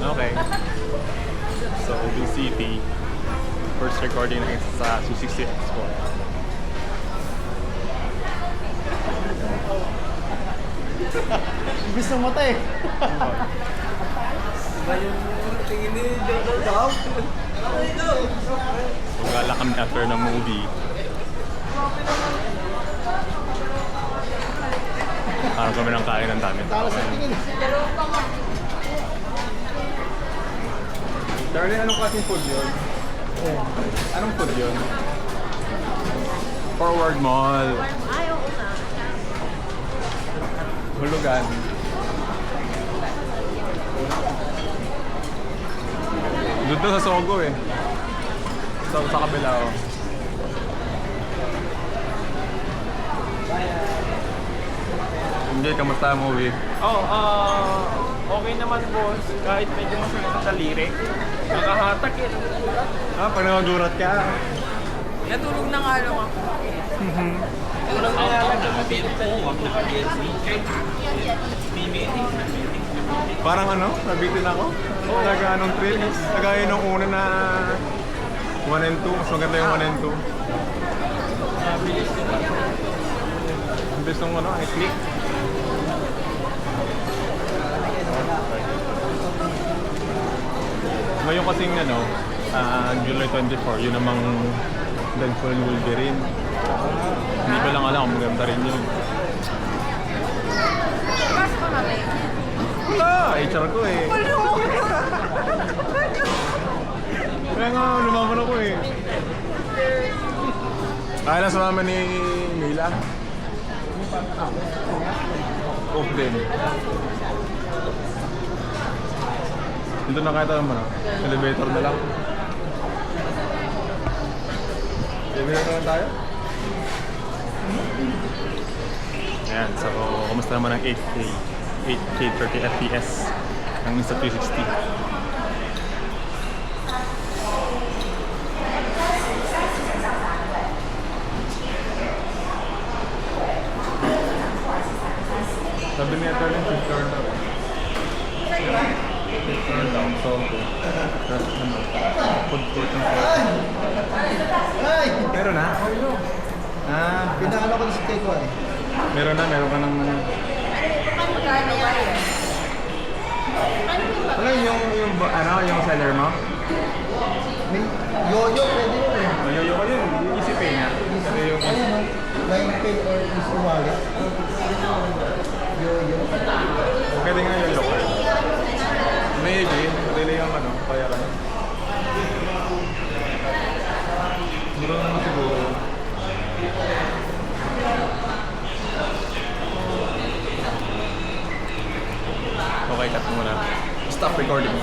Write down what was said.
Okay. So, City. First recording na sa C60 Expo. Gusto mo mata eh. Iba yung tingin ni Jojo daw. So, gala kami after ng movie. Parang kami ng kain ng dami. Talo sa tingin. Darling, anong klaseng food yun? Anong food yun? Forward Mall. Ay, oo nga. Hulugan. Doon to sa Sogo eh. Sa kabila oh. Hindi, kamusta ang movie? Okay naman boss. Kahit medyo masakit sa daliri. Nakahatak eh. Pag namagurat ka. Natulog na nga lang ako. Tulog na yan. Parang ano, nabitin ako. Talaga anong thrill. Kagaya nung una na 1 and 2. Mas maganda yung 1 and 2. Ang bilis nung ano, i-click. Ngayon kasing ano, July 24, yun namang Deadpool and Wolverine. Hindi ko lang alam kung maganda rin yun. Pasok ka kami. Wala! HR ko eh. Kaya nga, lumaman ako eh. Kaya lang sa mama ni Mila. Off din. Dito na kaya tayo naman. Elevator na lang. Elevator na tayo? Ayan, so kumusta naman ang 8K? 8K 30 FPS ng Insta360. Sabi niya ito rin, fifth floor daw. Fifth floor daw, so tapos ano, food court ng floor. Ay! Meron na? Pinakala ko na si Keiko eh. Meron na, meron ka ng... Magkano yan? Ano yung seller mo? May yoyo, pwede yun eh. Mayoyo ko yun, easy pay niya. Kasi yung... Ayun o. Line pay or easy wallet. Yoyo. Pwede nga yoyo ka. Maybe, madali yung ano, kaya ka. Mura naman siguro. Okay, cut mo muna. Stop recording.